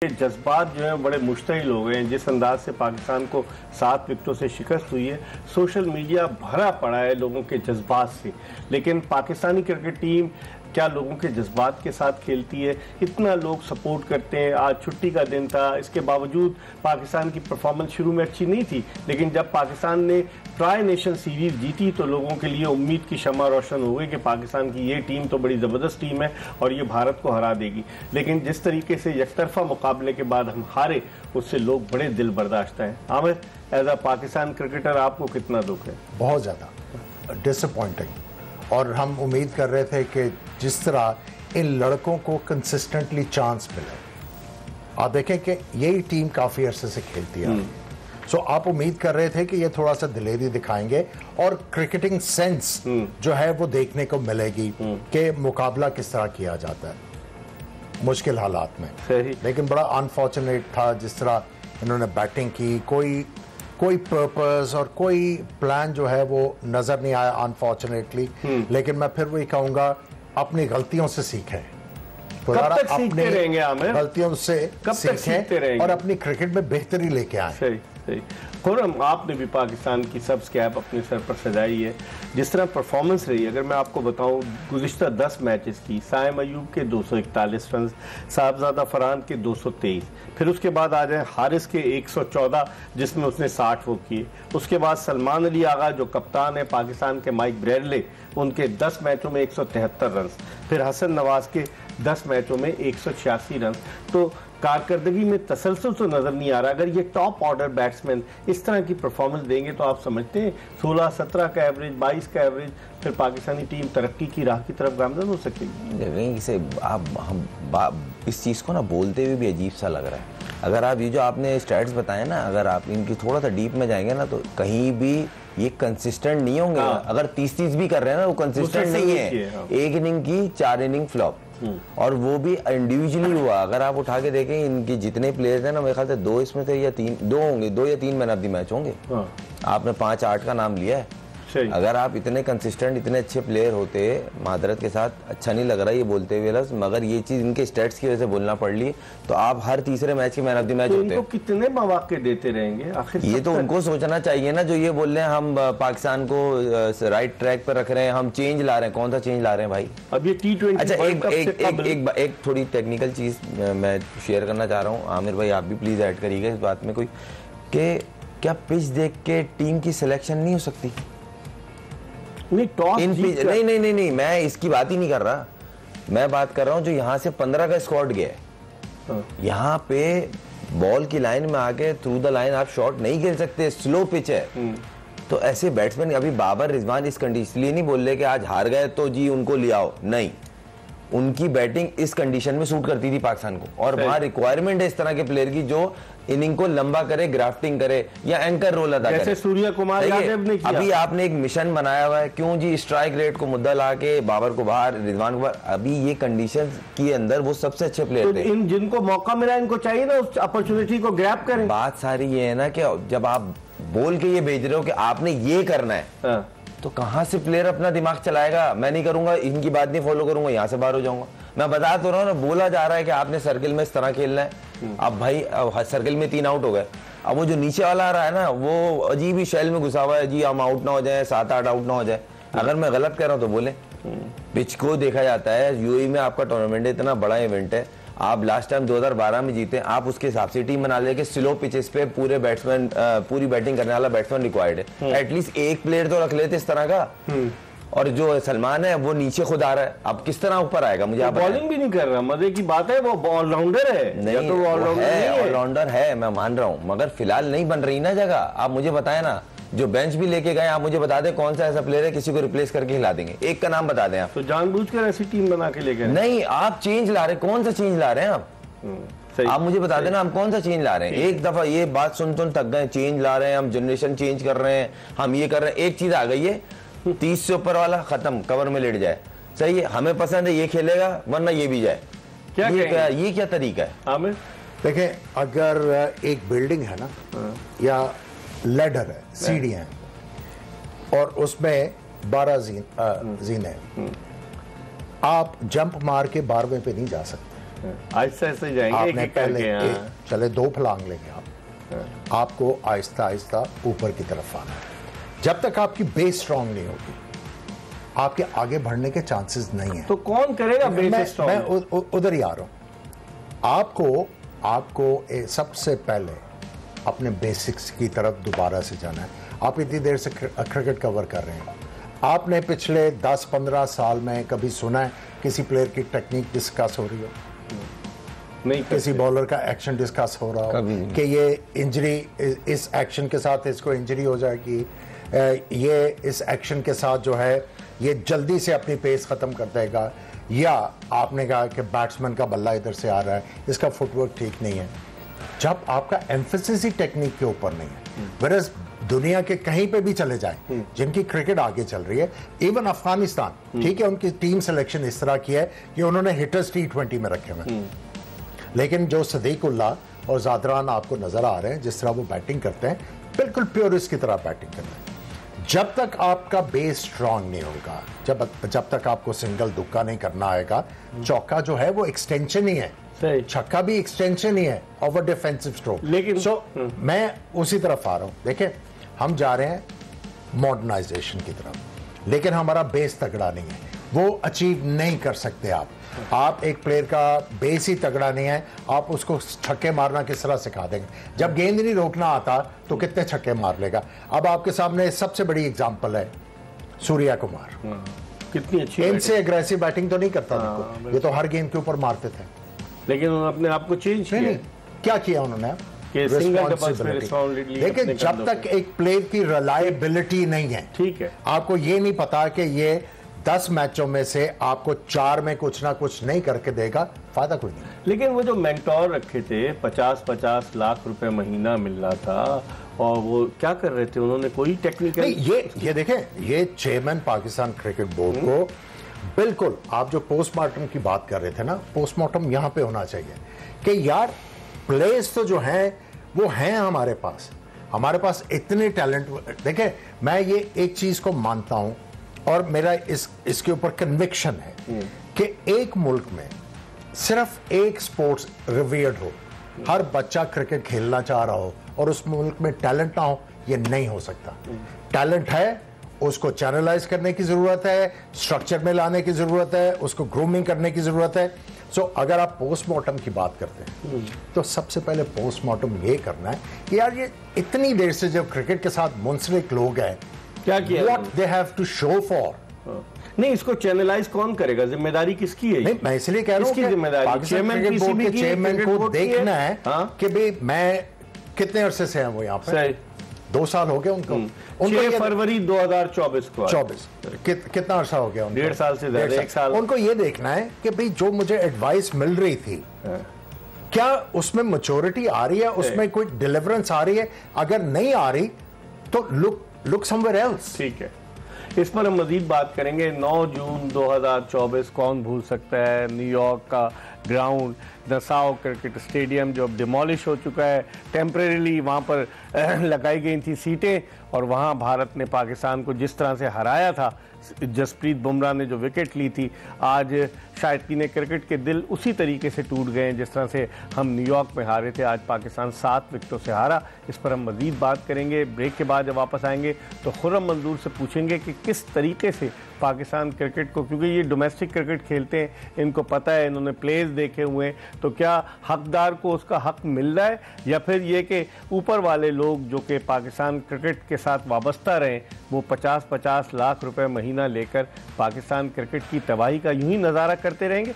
जज्बात जो है बड़े मुश्तइल हो गए हैं। जिस अंदाज से पाकिस्तान को 7 विकेटों से शिकस्त हुई है, सोशल मीडिया भरा पड़ा है लोगों के जज्बात से। लेकिन पाकिस्तानी क्रिकेट टीम क्या लोगों के जज्बात के साथ खेलती है? इतना लोग सपोर्ट करते हैं। आज छुट्टी का दिन था, इसके बावजूद पाकिस्तान की परफॉर्मेंस शुरू में अच्छी नहीं थी, लेकिन जब पाकिस्तान ने ट्राई नेशन सीरीज जीती तो लोगों के लिए उम्मीद की शम्मा रोशन हो गई कि पाकिस्तान की ये टीम तो बड़ी ज़बरदस्त टीम है और ये भारत को हरा देगी। लेकिन जिस तरीके से यकतरफा मुकाबले के बाद हम हारे, उससे लोग बड़े दिल बर्दाश्त हैं। Aamir, as a Pakistan cricketer आपको कितना दुख है? बहुत ज़्यादा डिसअपॉइंटिंग। और हम उम्मीद कर रहे थे कि जिस तरह इन लड़कों को कंसिस्टेंटली चांस मिले, आप देखें कि यही टीम काफ़ी अरसे से खेलती है, सो आप उम्मीद कर रहे थे कि ये थोड़ा सा दिलेरी दिखाएंगे और क्रिकेटिंग सेंस जो है वो देखने को मिलेगी कि मुकाबला किस तरह किया जाता है मुश्किल हालात में। लेकिन बड़ा अनफॉर्चुनेट था जिस तरह इन्होंने बैटिंग की। कोई पर्पस और कोई प्लान जो है वो नजर नहीं आया अनफॉर्चुनेटली। लेकिन मैं फिर वही कहूंगा, अपनी गलतियों से सीखें। कब तक सीखते रहेंगे आमिर? गलतियों से कब तक सीखते रहेंगे और अपनी क्रिकेट में बेहतरी लेके आए। सही। खुर्रम, आपने भी पाकिस्तान की सब्ज़ कैप अपने सर पर सजाई है। जिस तरह परफॉर्मेंस रही, अगर मैं आपको बताऊं, गुज़िश्ता 10 मैचेस की साइम अयूब के 241 रन, साहबजादा फरहान के 223, फिर उसके बाद आ जाए हारिस के 114 जिसमें उसने 60 वो किए। उसके बाद सलमान अली आगा जो कप्तान है पाकिस्तान के, माइक ब्रैडले, उनके 10 मैचों में 173 रन, फिर हसन नवाज के 10 मैचों में 186 रन। तो कारकर्दगी में तसलसल तो नजर नहीं आ रहा। अगर ये टॉप ऑर्डर बैट्समैन इस तरह की परफॉर्मेंस देंगे तो आप समझते हैं 16-17 का एवरेज, 22 का एवरेज, फिर पाकिस्तानी टीम तरक्की की राह की तरफ गामजन हो सकेगी। इसे हम इस चीज़ को ना बोलते हुए भी अजीब सा लग रहा है। अगर आप ये जो आपने स्टैट्स बताए ना, अगर आप इनकी थोड़ा सा डीप में जाएंगे ना, तो कहीं भी ये कंसिस्टेंट नहीं होंगे। अगर 30 भी कर रहे हैं ना, वो कंसिस्टेंट नहीं है। एक इनिंग की 4 इनिंग फ्लॉप, और वो भी इंडिविजुअली हुआ। अगर आप उठा के देखें इनके जितने प्लेयर्स हैं ना, मेरे ख्याल से 2 इसमें थे या 3, 2 होंगे, 2 या 3 मैन ऑफ द मैच होंगे। आपने 5-8 का नाम लिया है। अगर आप इतने कंसिस्टेंट, इतने अच्छे प्लेयर होते, मादरत के साथ अच्छा नहीं लग रहा ये बोलते हुए लफ्ज़, मगर ये चीज इनके स्टैट्स की वजह से बोलना पड़ ली, तो आप हर तीसरे मैच के मैन ऑफ द मैच होते। इनको कितने मौके देते रहेंगे आखिर? ये तो उनको सोचना चाहिए ना, जो ये बोल रहे हैं हम पाकिस्तान को राइट ट्रैक पर रख रहे हैं, हम चेंज ला रहे हैं। कौन सा चेंज ला रहे हैं भाई? अब ये T20। अच्छा, एक थोड़ी टेक्निकल चीज मैं शेयर करना चाह रहा हूँ। आमिर भाई, आप भी प्लीज ऐड करिएगा इस बात में कोई, कि क्या पिच देख के टीम की सिलेक्शन नहीं हो सकती? नहीं, मैं इसकी बात ही नहीं कर रहा। मैं बात कर रहा हूं जो यहां से 15 का स्क्वाड गया है, यहां पे बॉल की लाइन में आके थ्रू द लाइन आप शॉट नहीं खेल सकते, स्लो पिच है। तो ऐसे बैट्समैन, अभी बाबर रिजवान इस कंडीशन, इसलिए नहीं बोल रहे कि आज हार गए तो जी उनको ले आओ, नहीं, उनकी बैटिंग इस कंडीशन में सूट करती थी पाकिस्तान को, और वहां रिक्वायरमेंट है इस तरह के प्लेयर की जो इनिंग को लंबा करे, ग्राफ्टिंग करे या एंकर रोल अदा करे, जैसे सूर्य कुमार यादव ने किया। अभी आपने एक मिशन बनाया हुआ है, क्यों जी स्ट्राइक रेट को मुद्दा ला के बाबर को बाहर, रिजवान को बाहर, अभी ये कंडीशन के अंदर वो सबसे अच्छे प्लेयर थे। इन जिनको मौका मिला इनको चाहिए ना उस अपॉर्चुनिटी को ग्रैब करें। बात सारी ये है ना कि जब आप बोल के ये भेज रहे हो कि आपने ये करना है, तो कहां से प्लेयर अपना दिमाग चलाएगा? मैं नहीं करूंगा, इनकी बात नहीं फॉलो करूंगा, यहां से बाहर हो जाऊंगा। मैं बता तो रहा हूं ना, बोला जा रहा है कि आपने सर्किल में इस तरह खेलना है। अब भाई सर्किल में 3 आउट हो गए, अब वो जो नीचे वाला आ रहा है ना, वो अजीब ही शैल में घुसा हुआ है जी, हम आउट ना हो जाए, 7-8 आउट ना हो जाए। अगर मैं गलत कह रहा हूं तो बोले। पिच को देखा जाता है, यूएई में आपका टूर्नामेंट है, इतना बड़ा इवेंट है, आप लास्ट टाइम 2012 में जीते, आप उसके हिसाब से टीम बना ले कि स्लो पिचेस पे पूरे बैट्समैन, पूरी बैटिंग करने वाला बैट्समैन रिक्वायर्ड है। एटलीस्ट एक प्लेयर तो रख लेते इस तरह का। और जो सलमान है वो नीचे खुद आ रहा है, अब किस तरह ऊपर आएगा? मुझे बॉलिंग भी नहीं कर रहा, मजे की बात है, वो ऑलराउंडर है। नहीं, तो ऑलराउंडर है, मैं मान रहा हूँ, मगर फिलहाल नहीं बन रही ना जगह। आप मुझे बताए ना, जो बेंच भी लेके गए, आप मुझे बता दें कौन सा ऐसा प्लेयर है किसी को रिप्लेस करके खिला देंगे, एक का नाम बता दें आप। तो जानबूझकर ऐसी टीम बना के लेके नहीं, आप चेंज ला रहे, कौन सा चेंज ला रहे हैं आप? आप मुझे बता देना हम कौन सा चेंज ला रहे हैं। एक दफा ये बात सुन थक गए, चेंज ला रहे हैं हम, जनरेशन चेंज कर रहे हैं, हम ये कर रहे हैं। एक चीज आ गई है, 30 से ऊपर वाला खत्म, कवर में लेट जाए, सही है, हमें पसंद है ये खेलेगा, वरना ये भी जाए। ये क्या तरीका है? आमिर देखें, अगर एक बिल्डिंग है ना, या लेडर है, सीढ़ियां हैं, और उसमें 12 जीने, आप जंप मार के 12वें पे नहीं जा सकते। आहिस्ता आहिस्ता जाएंगे, आपने एक-एक पहले करके, चले 2 फलांग लेंगे आप, आपको आहिस्ता आहिस्ता ऊपर की तरफ आना है। जब तक आपकी बेस स्ट्रांग नहीं होगी, आपके आगे बढ़ने के चांसेस नहीं है। तो कौन करेगा बेस स्ट्रांग? मैं उधर ही आ रहा हूं। आपको सबसे पहले अपने बेसिक्स की तरफ दोबारा से जाना है। आप इतनी देर से क्रिकेट कवर कर रहे हैं, आपने पिछले 10-15 साल में कभी सुना है किसी प्लेयर की टेक्निक डिस्कस हो रही हो? नहीं, किसी बॉलर का एक्शन डिस्कस हो रहा हो कि ये इंजरी, इस एक्शन के साथ इसको इंजरी हो जाएगी, ये इस एक्शन के साथ जो है ये जल्दी से अपनी पेस खत्म कर देगा, या आपने कहा कि बैट्समैन का बल्ला इधर से आ रहा है, इसका फुटवर्क ठीक नहीं है। जब आपका एम्फेसिस ही टेक्निक के ऊपर नहीं है, वरस दुनिया के कहीं पे भी चले जाएं जिनकी क्रिकेट आगे चल रही है, इवन अफगानिस्तान, ठीक है, उनकी टीम सिलेक्शन इस तरह की है कि उन्होंने हिटर्स T20 में रखे हुए, लेकिन जो सदीकुल्लाह और जादरान आपको नजर आ रहे हैं जिस तरह वो बैटिंग करते हैं, बिल्कुल प्योरिस्ट की तरह बैटिंग करते हैं। जब तक आपका बेस स्ट्रांग नहीं होगा, जब तक आपको सिंगल दुक्का नहीं करना आएगा, चौका जो है वो एक्सटेंशन ही है, छक्का भी एक्सटेंशन ही है ऑफ अ डिफेंसिव स्ट्रोक। लेकिन मैं उसी तरफ आ रहा हूं। देखिए, हम जा रहे हैं मॉडर्नाइजेशन की तरफ, लेकिन हमारा बेस तगड़ा नहीं है, वो अचीव नहीं कर सकते आप एक प्लेयर का बेस ही तगड़ा नहीं है, आप उसको छक्के मारना किस तरह सिखा देंगे? जब गेंद नहीं रोकना आता तो कितने छक्के मार लेगा? अब आपके सामने सबसे बड़ी एग्जांपल है सूर्या कुमार, कितनी अच्छी इनसे एग्रेसिव बैटिंग तो नहीं करता, ये तो हर गेंद के ऊपर मारते थे, लेकिन उन्होंने अपने आप को चेंज किया। क्या किया उन्होंने? देखिए, जब तक एक प्लेयर की रिलायबिलिटी नहीं है, ठीक है, आपको ये नहीं पता कि ये 10 मैचों में से आपको 4 में कुछ ना कुछ नहीं करके देगा, फायदा कोई नहीं। लेकिन वो जो मेंटोर रखे थे, 50-50 लाख रुपए महीना मिल रहा था, और वो क्या कर रहे थे? उन्होंने कोई टेक्निकल ये देखें, ये चेयरमैन पाकिस्तान क्रिकेट बोर्ड को बिल्कुल, आप जो पोस्टमार्टम की बात कर रहे थे ना, पोस्टमार्टम यहां पे होना चाहिए कि यार प्लेयर्स तो जो हैं वो हैं हमारे पास इतने टैलेंट। देखें, मैं ये एक चीज को मानता हूं और मेरा इसके ऊपर कन्विक्शन है कि एक मुल्क में सिर्फ एक स्पोर्ट्स रिवियर्ड हो, हर बच्चा क्रिकेट खेलना चाह रहा हो और उस मुल्क में टैलेंट ना हो, ये नहीं हो सकता। टैलेंट है, उसको चैनलाइज करने की जरूरत है, स्ट्रक्चर में लाने की जरूरत है, उसको ग्रूमिंग करने की जरूरत है। सो अगर आप पोस्टमार्टम की बात करते हैं तो सबसे पहले पोस्टमार्टम ये करना है कि यार ये इतनी देर से जो क्रिकेट के साथ मुंसलिक लोग हैं, क्या किया, what they have to show for. नहीं, इसको चैनलाइज कौन करेगा? जिम्मेदारी किसकी है? नहीं, मैं इसलिए कह रहा हूं कि पाकिस्तान क्रिकेट बोर्ड के चेयरमैन को देखना है कि भाई मैं कितने अरसे से हैं वो यहाँ पे, 2 साल हो गए उनको 6 फरवरी 2024 को 24 कितना अरसा हो गया उनको? 1.5 साल से ज्यादा, 1 साल। उनको ये देखना है कि भाई जो मुझे एडवाइस मिल रही थी, क्या उसमें मैच्योरिटी आ रही है, उसमें कोई डिलीवरेंस आ रही है? अगर नहीं आ रही तो लुक समवेयर एल्स। ठीक है, इस पर हम मजीद बात करेंगे। 9 जून 2024 कौन भूल सकता है? न्यूयॉर्क का ग्राउंड, नसाओ क्रिकेट स्टेडियम जो अब डिमोलिश हो चुका है, टेम्परेरीली वहाँ पर लगाई गई थी सीटें, और वहाँ भारत ने पाकिस्तान को जिस तरह से हराया था, जसप्रीत बुमराह ने जो विकेट ली थी, आज शायकीन क्रिकेट के दिल उसी तरीके से टूट गए हैं जिस तरह से हम न्यूयॉर्क में हारे थे। आज पाकिस्तान 7 विकेटों से हारा। इस पर हम मज़ीद बात करेंगे। ब्रेक के बाद जब वापस आएंगे तो खुर्रम मंजूर से पूछेंगे कि किस तरीके से पाकिस्तान क्रिकेट को, क्योंकि ये डोमेस्टिक क्रिकेट खेलते हैं, इनको पता है, इन्होंने प्लेयर्स देखे हुए हैं, तो क्या हकदार को उसका हक मिल रहा है, या फिर ये कि ऊपर वाले लोग जो कि पाकिस्तान क्रिकेट के साथ वाबस्ता रहें, वो 50-50 लाख रुपए महीना लेकर पाकिस्तान क्रिकेट की तबाही का यूं ही नज़ारा करते रहेंगे?